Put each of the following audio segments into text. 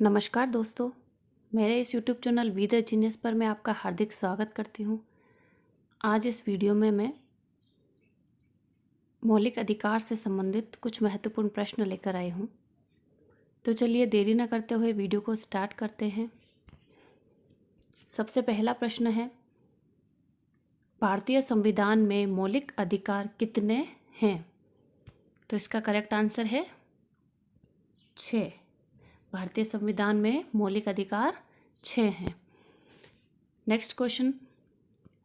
नमस्कार दोस्तों, मेरे इस YouTube channel we the genius पर मैं आपका हार्दिक स्वागत करती हूँ। आज इस वीडियो में मैं मौलिक अधिकार से संबंधित कुछ महत्वपूर्ण प्रश्न लेकर आई हूँ। तो चलिए देरी न करते हुए वीडियो को स्टार्ट करते हैं। सबसे पहला प्रश्न है, भारतीय संविधान में मौलिक अधिकार कितने हैं? तो इसका करेक्ट आंसर है 6। भारतीय संविधान में मौलिक अधिकार 6 हैं। नेक्स्ट क्वेश्चन,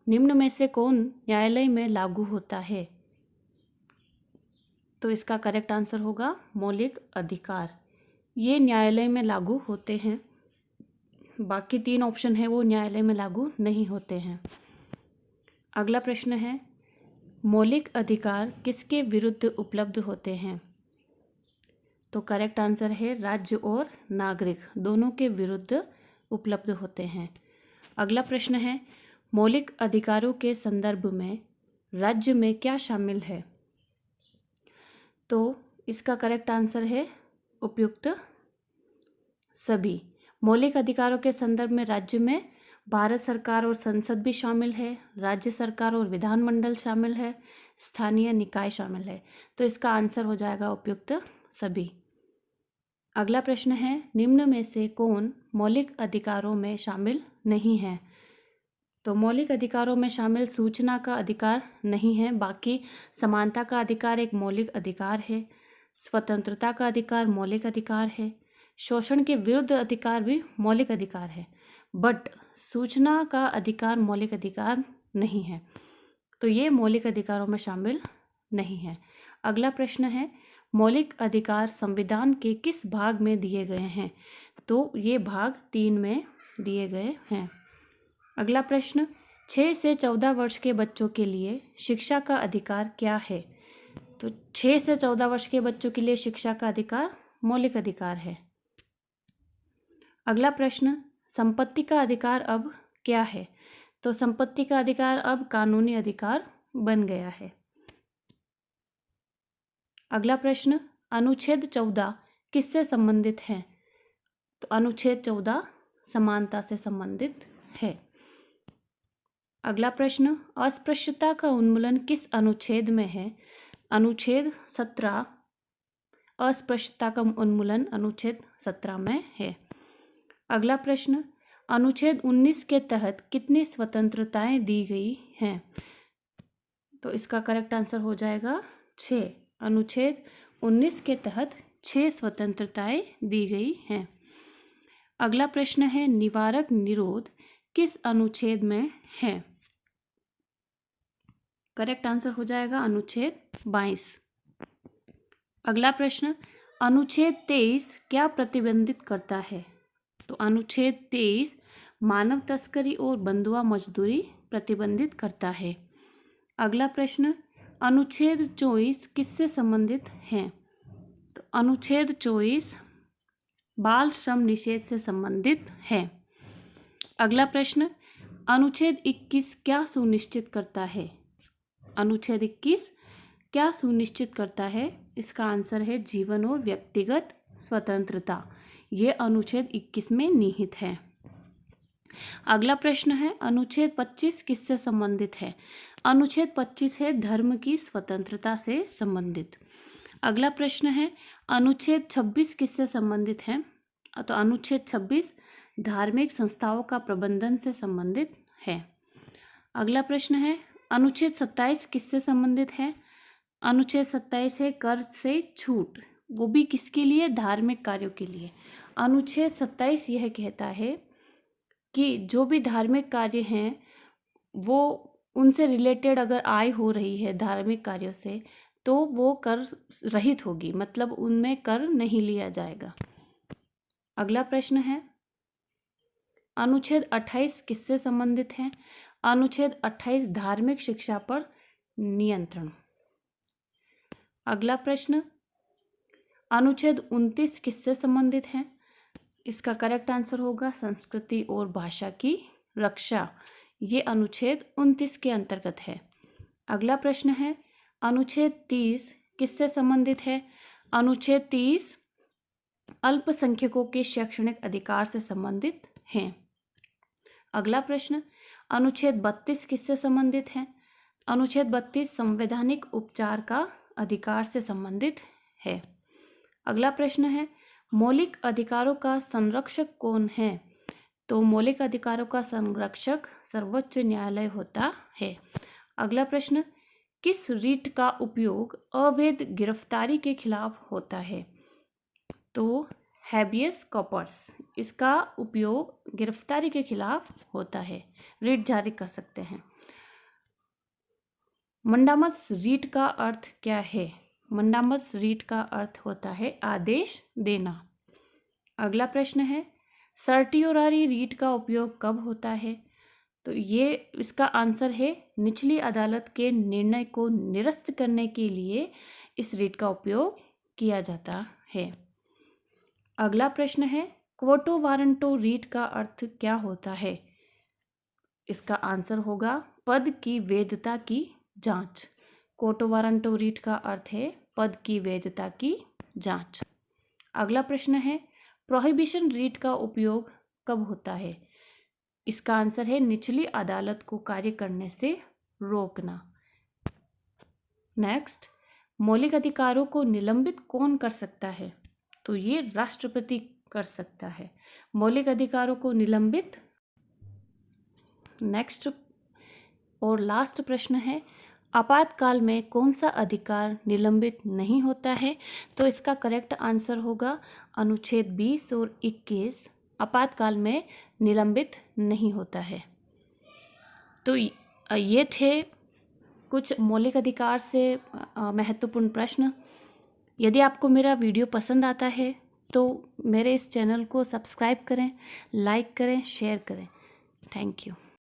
निम्न में से कौन न्यायालय में लागू होता है? तो इसका करेक्ट आंसर होगा मौलिक अधिकार। ये न्यायालय में लागू होते हैं, बाकी 3 ऑप्शन है वो न्यायालय में लागू नहीं होते हैं। अगला प्रश्न है, मौलिक अधिकार किसके विरुद्ध उपलब्ध होते हैं? तो करेक्ट आंसर है राज्य और नागरिक दोनों के विरुद्ध उपलब्ध होते हैं। अगला प्रश्न है, मौलिक अधिकारों के संदर्भ में राज्य में क्या शामिल है? तो इसका करेक्ट आंसर है उपयुक्त सभी। मौलिक अधिकारों के संदर्भ में राज्य में भारत सरकार और संसद भी शामिल है, राज्य सरकार और विधानमंडल शामिल है, स्थानीय निकाय शामिल है। तो इसका आंसर हो जाएगा उपयुक्त सभी। अगला प्रश्न है, निम्न में से कौन मौलिक अधिकारों में शामिल नहीं है? तो मौलिक अधिकारों में शामिल सूचना का अधिकार नहीं है, बाकी समानता का अधिकार एक मौलिक अधिकार है, स्वतंत्रता का अधिकार मौलिक अधिकार है, शोषण के विरुद्ध अधिकार भी मौलिक अधिकार है, बट सूचना का अधिकार मौलिक अधिकार नहीं है। तो ये मौलिक अधिकारों में शामिल नहीं है। अगला प्रश्न है, मौलिक अधिकार संविधान के किस भाग में दिए गए हैं? तो ये भाग 3 में दिए गए हैं। अगला प्रश्न, 6 से 14 वर्ष के बच्चों के लिए शिक्षा का अधिकार क्या है? तो 6 से 14 वर्ष के बच्चों के लिए शिक्षा का अधिकार मौलिक अधिकार है। अगला प्रश्न, संपत्ति का अधिकार अब क्या है? तो संपत्ति का अधिकार अब कानूनी अधिकार बन गया है। अगला प्रश्न, अनुच्छेद 14 किससे संबंधित है? तो अनुच्छेद 14 समानता से संबंधित है। अगला प्रश्न, अस्पृश्यता का उन्मूलन किस अनुच्छेद में है? अनुच्छेद 17। अस्पृश्यता का उन्मूलन अनुच्छेद 17 में है। अगला प्रश्न, अनुच्छेद 19 के तहत कितनी स्वतंत्रताएं दी गई हैं? तो इसका करेक्ट आंसर हो जाएगा 6। अनुच्छेद 19 के तहत 6 स्वतंत्रताएं दी गई हैं। अगला प्रश्न है, निवारक निरोध किस अनुच्छेद में है? करेक्ट आंसर हो जाएगा अनुच्छेद 22। अगला प्रश्न, अनुच्छेद 23 क्या प्रतिबंधित करता है? तो अनुच्छेद 23 मानव तस्करी और बंधुआ मजदूरी प्रतिबंधित करता है। अगला प्रश्न, अनुच्छेद 24 किससे संबंधित है? तो अनुच्छेद 24 बाल श्रम निषेध से संबंधित है। अगला प्रश्न, अनुच्छेद 21 क्या सुनिश्चित करता है? अनुच्छेद 21 क्या सुनिश्चित करता है? इसका आंसर है जीवन और व्यक्तिगत स्वतंत्रता। ये अनुच्छेद 21 में निहित है। अगला प्रश्न है, अनुच्छेद 25 किससे संबंधित है? अनुच्छेद 25 है धर्म की स्वतंत्रता से संबंधित। अगला प्रश्न है, अनुच्छेद 26 किससे संबंधित है? तो अनुच्छेद 26 धार्मिक संस्थाओं का प्रबंधन से संबंधित है। अगला प्रश्न है, अनुच्छेद 27 किससे संबंधित है? अनुच्छेद 27 है कर से छूट, वो भी किसके लिए? धार्मिक कार्यों के लिए। अनुच्छेद 27 यह कहता है कि जो भी धार्मिक कार्य हैं वो उनसे रिलेटेड अगर आय हो रही है धार्मिक कार्यों से तो वो कर रहित होगी, मतलब उनमें कर नहीं लिया जाएगा। अगला प्रश्न है, अनुच्छेद 28 किससे संबंधित है? अनुच्छेद 28 धार्मिक शिक्षा पर नियंत्रण। अगला प्रश्न, अनुच्छेद 29 किससे संबंधित है? इसका करेक्ट आंसर होगा संस्कृति और भाषा की रक्षा। ये अनुच्छेद 29 के अंतर्गत है। अगला प्रश्न है, अनुच्छेद 30 किससे संबंधित है? अनुच्छेद 30 अल्पसंख्यकों के शैक्षणिक अधिकार से संबंधित हैं। अगला प्रश्न, अनुच्छेद 32 किससे संबंधित है? अनुच्छेद 32 संवैधानिक उपचार का अधिकार से संबंधित है। अगला प्रश्न है, मौलिक अधिकारों का संरक्षक कौन है? तो मौलिक अधिकारों का संरक्षक सर्वोच्च न्यायालय होता है। अगला प्रश्न, किस रीट का उपयोग अवैध गिरफ्तारी के खिलाफ होता है? तो हैबियस कॉर्पस, इसका उपयोग गिरफ्तारी के खिलाफ होता है, रीट जारी कर सकते हैं। मंडामस रीट का अर्थ क्या है? मंडामस रीट का अर्थ होता है आदेश देना। अगला प्रश्न है, सर्टियोरारी रीट का उपयोग कब होता है? तो ये इसका आंसर है निचली अदालत के निर्णय को निरस्त करने के लिए इस रीट का उपयोग किया जाता है। अगला प्रश्न है, क्वोटो वारंटो रीट का अर्थ क्या होता है? इसका आंसर होगा पद की वैधता की जांच। क्वोटो वारंटो रीट का अर्थ है पद की वैधता की जांच। अगला प्रश्न है, प्रोहिबिशन रीट का उपयोग कब होता है? इसका आंसर है निचली अदालत को कार्य करने से रोकना। नेक्स्ट, मौलिक अधिकारों को निलंबित कौन कर सकता है? तो ये राष्ट्रपति कर सकता है मौलिक अधिकारों को निलंबित। नेक्स्ट और लास्ट प्रश्न है, आपातकाल में कौन सा अधिकार निलंबित नहीं होता है? तो इसका करेक्ट आंसर होगा अनुच्छेद 20 और 21 आपातकाल में निलंबित नहीं होता है। तो ये थे कुछ मौलिक अधिकार से महत्वपूर्ण प्रश्न। यदि आपको मेरा वीडियो पसंद आता है तो मेरे इस चैनल को सब्सक्राइब करें, लाइक करें, शेयर करें। Thank you.